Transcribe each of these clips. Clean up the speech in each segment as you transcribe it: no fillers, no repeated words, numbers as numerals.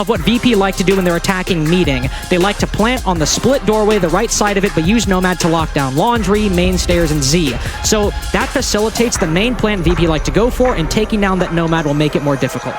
of what VP like to do in their attacking meeting. They like to plant on the split doorway, the right side of it, but use Nomad to lock down Laundry, main stairs, and Z. So that facilitates the main plant VP like to go for, and taking down that Nomad will make it more difficult.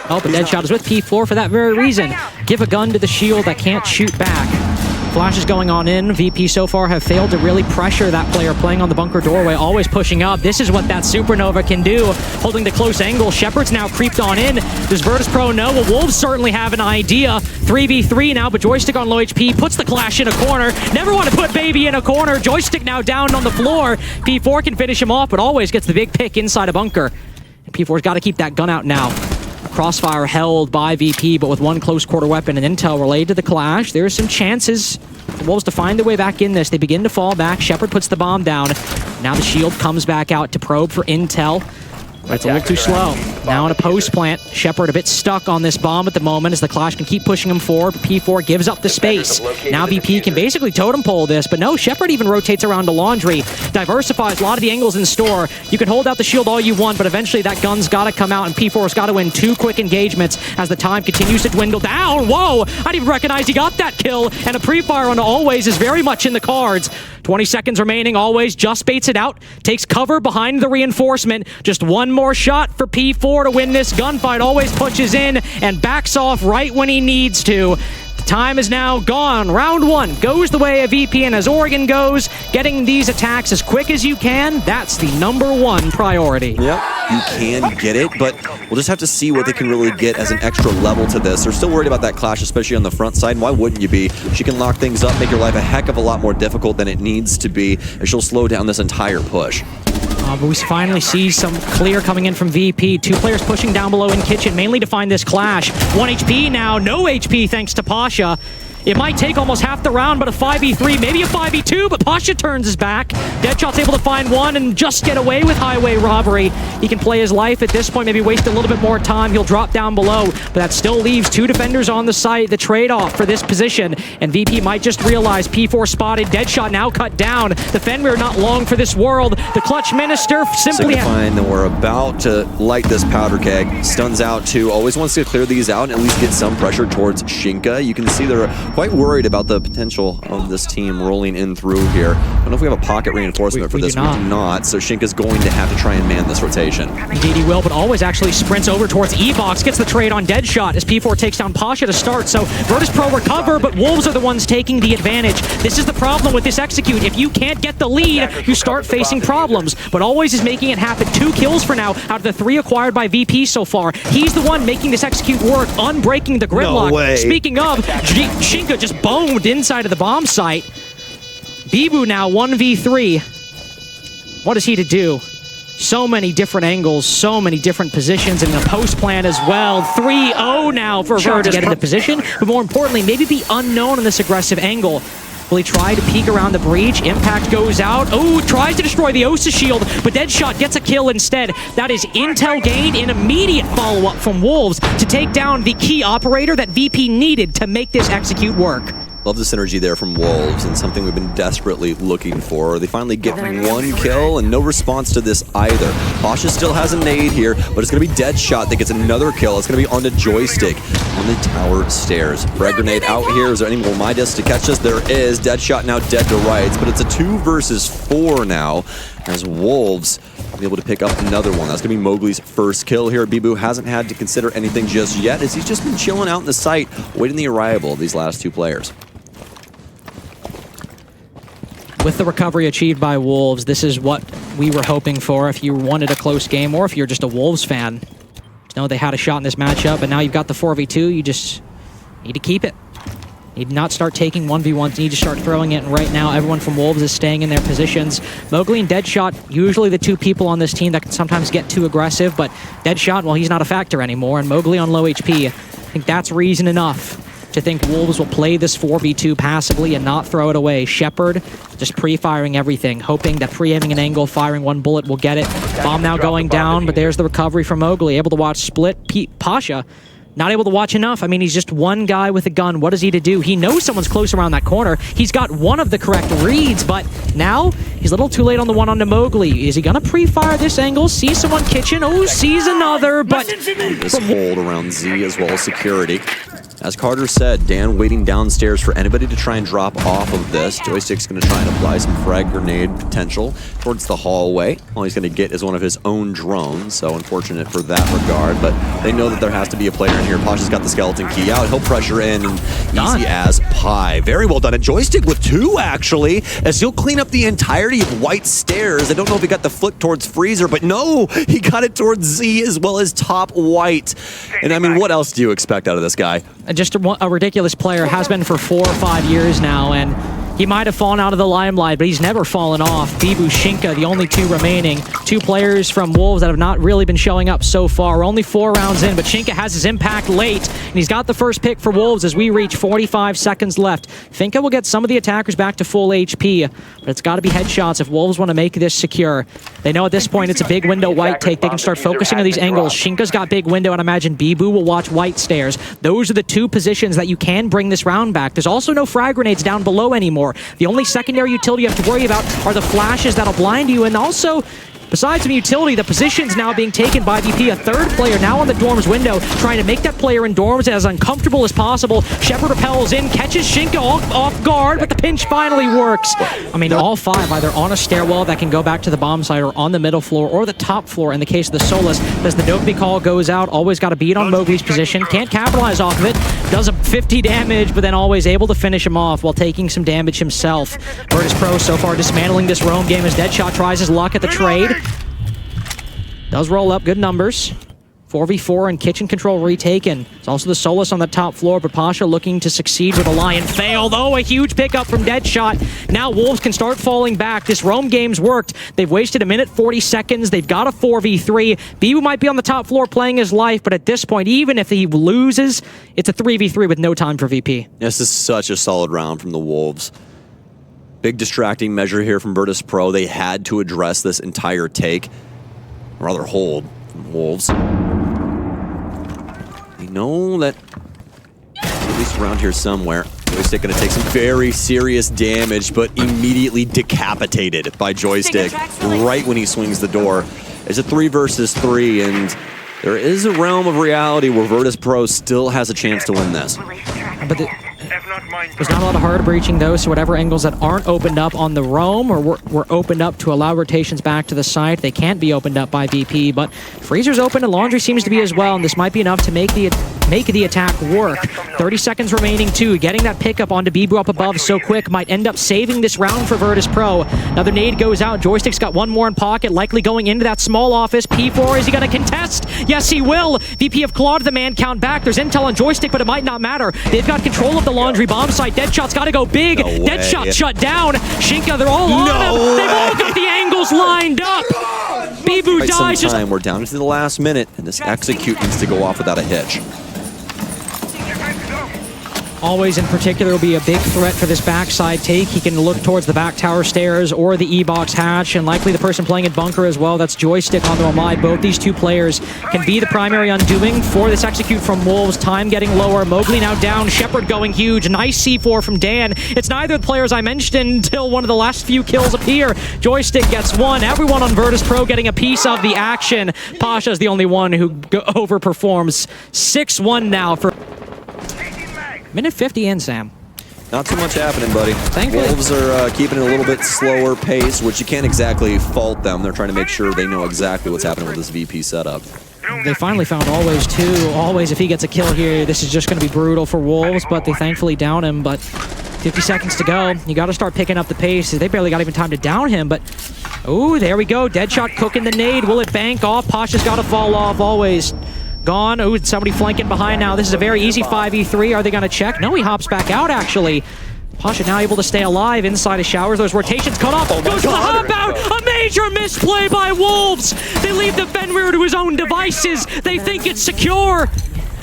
Oh, but Deadshot is with P4 for that very reason. Give a gun to the shield that can't shoot back. Flash is going on in. VP so far have failed to really pressure that player playing on the bunker doorway, always pushing up. This is what that Supernova can do, holding the close angle. Shepard's now creeped on in. Does virtus.pro know? Well, Wolves certainly have an idea. 3v3 now, but Joystick on low HP, puts the Clash in a corner. Never want to put Baby in a corner. Joystick now down on the floor. P4 can finish him off, but always gets the big pick inside a bunker. And P4's got to keep that gun out now. Crossfire held by VP, but with one close quarter weapon and intel relayed to the Clash. There's some chances for Wolves to find their way back in this. They begin to fall back. Shepard puts the bomb down. Now the shield comes back out to probe for intel. But it's a little too slow. Now in a post plant, Shepard a bit stuck on this bomb at the moment as the Clash can keep pushing him forward, but P4 gives up the space. Now VP can basically totem pole this, but no, Shepard even rotates around to Laundry, diversifies a lot of the angles in store. You can hold out the shield all you want, but eventually that gun's got to come out, and P4's got to win 2 quick engagements as the time continues to dwindle down. Whoa! I didn't even recognize he got that kill, and a pre-fire on Always is very much in the cards. 20 seconds remaining. Always just baits it out, takes cover behind the reinforcement. Just one more shot for P4 to win this gunfight. Always pushes in and backs off right when he needs to. The time is now gone. Round 1 goes the way of VP, and as Oregon goes, getting these attacks as quick as you can, that's the #1 priority. Yep, you can get it, but we'll just have to see what they can really get as an extra level to this. They're still worried about that Clash, especially on the front side, and why wouldn't you be? She can lock things up, make your life a heck of a lot more difficult than it needs to be, and she'll slow down this entire push. But we finally see some clear coming in from VP. 2 players pushing down below in kitchen, mainly to find this Clash. 1 HP now, no HP thanks to Pasha. It might take almost half the round, but a 5v3, maybe a 5v2, but Pasha turns his back. Deadshot's able to find one and just get away with highway robbery. He can play his life at this point, maybe waste a little bit more time. He'll drop down below, but that still leaves 2 defenders on the site. The trade-off for this position, and VP might just realize P4 spotted. Deadshot now cut down. The Fenrir not long for this world. The Clutch Minister simply... Signifying that we're about to light this powder keg. Stuns out too. Always wants to clear these out and at least get some pressure towards Shinka. You can see they're quite worried about the potential of this team rolling in through here. I don't know if we have a pocket reinforcement for this. We do not. So Shinka's going to have to try and man this rotation. Indeed he will, but Always actually sprints over towards E-Box, gets the trade on Deadshot as P4 takes down Pasha to start. So virtus.pro recover, but Wolves are the ones taking the advantage. This is the problem with this execute. If you can't get the lead, you start facing problems. But Always is making it happen. 2 kills for now out of the 3 acquired by VP so far. He's the one making this execute work, unbreaking the gridlock. No way. Speaking of, Shinka just boned inside of the bomb site. Bibu now 1v3. What is he to do? So many different angles, so many different positions, and a post plan as well. 3-0 now for Ver to get into position, but more importantly, maybe be unknown in this aggressive angle. Will he try to peek around the breach? Impact goes out. Oh, tries to destroy the Osa shield, but Deadshot gets a kill instead. That is intel gained, an immediate follow-up from Wolves to take down the key operator that VP needed to make this execute work. Love the synergy there from Wolves, and something we've been desperately looking for. They finally get 1 kill, and no response to this either. Pasha still has a nade here, but it's going to be Deadshot that gets another kill. It's going to be on the Joystick on the tower stairs. Frag grenade out here. Is there any more Midas to catch us? There is. Deadshot now dead to rights, but it's a 2 versus 4 now, as Wolves will be able to pick up another one. That's going to be Mowgli's first kill here. Bibu hasn't had to consider anything just yet, as he's just been chilling out in the site, waiting the arrival of these last 2 players. With the recovery achieved by Wolves, this is what we were hoping for if you wanted a close game, or if you're just a Wolves fan. Just know they had a shot in this matchup, but now you've got the 4v2, you just need to keep it. Need to not start taking 1v1s, need to start throwing it, and right now everyone from Wolves is staying in their positions. Mowgli and Deadshot, usually the 2 people on this team that can sometimes get too aggressive, but Deadshot, well, he's not a factor anymore, and Mowgli on low HP, I think that's reason enough to think Wolves will play this 4v2 passively and not throw it away. Shepard just pre-firing everything, hoping that pre-aiming an angle, firing 1 bullet will get it. Bomb now going down, but there's the recovery from Mowgli, able to watch split. Pasha not able to watch enough. I mean, he's just one guy with a gun. What is he to do? He knows someone's close around that corner. He's got one of the correct reads, but now he's a little too late on the one onto Mowgli. Is he gonna pre-fire this angle? Sees someone kitchen. Oh, sees another, but this hold around Z as well as security. As Carter said, Dan waiting downstairs for anybody to try and drop off of this. Joystick's going to try and apply some frag grenade potential towards the hallway. All he's going to get is one of his own drones, so unfortunate for that regard. But they know that there has to be a player in here. Pasha's got the skeleton key out. He'll pressure in, and easy as pie. Very well done. And Joystick with 2, actually, as he'll clean up the entirety of white stairs. I don't know if he got the flick towards Freezer, but no, he got it towards Z as well as top white. And I mean, what else do you expect out of this guy? Just a ridiculous player, has been for 4 or 5 years now, and he might have fallen out of the limelight, but he's never fallen off. Bibu, Shinka, the only 2 remaining. 2 players from Wolves that have not really been showing up so far. We're only 4 rounds in, but Shinka has his impact late, and he's got the first pick for Wolves as we reach 45 seconds left. Finka will get some of the attackers back to full HP, but it's got to be headshots if Wolves want to make this secure. They know at this point it's a big window white take. They can start focusing on these angles. Shinka's got big window, and I imagine Bibu will watch white stairs. Those are the 2 positions that you can bring this round back. There's also no frag grenades down below anymore. The only secondary utility you have to worry about are the flashes that'll blind you, and also, besides some utility, the position's now being taken by VP. A 3rd player now on the dorms window, trying to make that player in dorms as uncomfortable as possible. Shepard repels in, catches Shinka off guard, but the pinch finally works. I mean, all 5 either on a stairwell that can go back to the bomb site or on the middle floor or the top floor in the case of the Solus. As the Dokbi call goes out, always got to beat on Mowgli's position. Can't capitalize off of it. Does a 50 damage, but then always able to finish him off while taking some damage himself. virtus.pro so far dismantling this roam game as Deadshot tries his luck at the trade. Does roll up good numbers. 4v4 and kitchen control retaken. It's also the Solus on the top floor, but Pasha looking to succeed with a Lion fail, though a huge pickup from Deadshot. Now Wolves can start falling back. This roam game's worked. They've wasted 1 minute 40 seconds. They've got a 4v3. Bibu might be on the top floor playing his life, but at this point, even if he loses, it's a 3v3 with no time for VP. This is such a solid round from the Wolves. Big distracting measure here from virtus.pro. They had to address this entire take, or rather hold, from Wolves. They know that, at least around here somewhere, Joystick going to take some very serious damage, but immediately decapitated by Joystick right when he swings the door. It's a 3 versus 3, and there is a realm of reality where virtus.pro still has a chance to win this. But there's not a lot of hard breaching though, so whatever angles that aren't opened up on the roam or were opened up to allow rotations back to the site, they can't be opened up by VP, but Freezer's open and Laundry seems to be as well, and this might be enough to make the attack work. 30 seconds remaining too. Getting that pickup onto Bibu up above so quick might end up saving this round for virtus.pro. Another nade goes out. Joystick's got 1 more in pocket, likely going into that small office. P4, is he going to contest? Yes, he will. VP have clawed the man count back. There's intel on Joystick, but it might not matter. They've got control of the Laundry bomb site. Deadshot's got to go big. Deadshot shut down. Shinka, they're all on him. They've all got the angles lined up. Bibu dies. We're down to the last minute, and this execute needs to go off without a hitch. Always in particular will be a big threat for this backside take. He can look towards the back tower stairs or the E-box hatch, and likely the person playing in bunker as well. That's Joystick on the Ramai. Both these 2 players can be the primary undoing for this execute from Wolves. Time getting lower. Mowgli now down. Shepard going huge. Nice C4 from Dan. It's neither of the players I mentioned until one of the last few kills appear. Joystick gets 1. Everyone on virtus.pro getting a piece of the action. Pasha's the only one who overperforms. 6-1 now for minute 50 in, Sam. Not too much happening, buddy. Thankfully. Wolves are keeping it a little bit slower pace, which you can't exactly fault them. They're trying to make sure they know exactly what's happening with this VP setup. They finally found Always too. Always, if he gets a kill here, this is just going to be brutal for Wolves, but they thankfully down him. But 50 seconds to go. You got to start picking up the pace. They barely got even time to down him, but oh, there we go. Deadshot cooking the nade. Will it bank off? Pasha's got to fall off. Always gone. Oh, somebody flanking behind now. This is a very easy 5v3. Are they going to check? No, he hops back out, actually. Pasha now able to stay alive inside of showers. Those rotations cut off. Goes to the hop out. A major misplay by Wolves. They leave the Fenrir to his own devices. They think it's secure.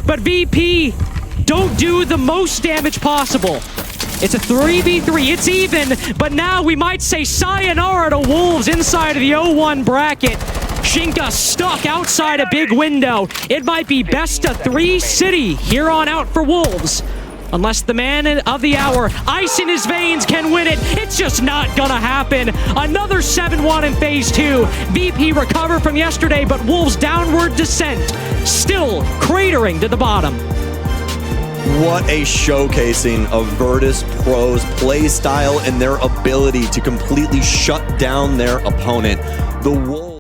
But VP don't do the most damage possible. It's a 3v3. It's even. But now we might say sayonara to Wolves inside of the 0-1 bracket. Shinka stuck outside a big window. It might be best of 3 city here on out for Wolves. Unless the man of the hour, ice in his veins, can win it. It's just not gonna happen. Another 7-1 in phase 2. VP recover from yesterday, but Wolves' downward descent still cratering to the bottom. What a showcasing of virtus.pro's play style and their ability to completely shut down their opponent. The Wolves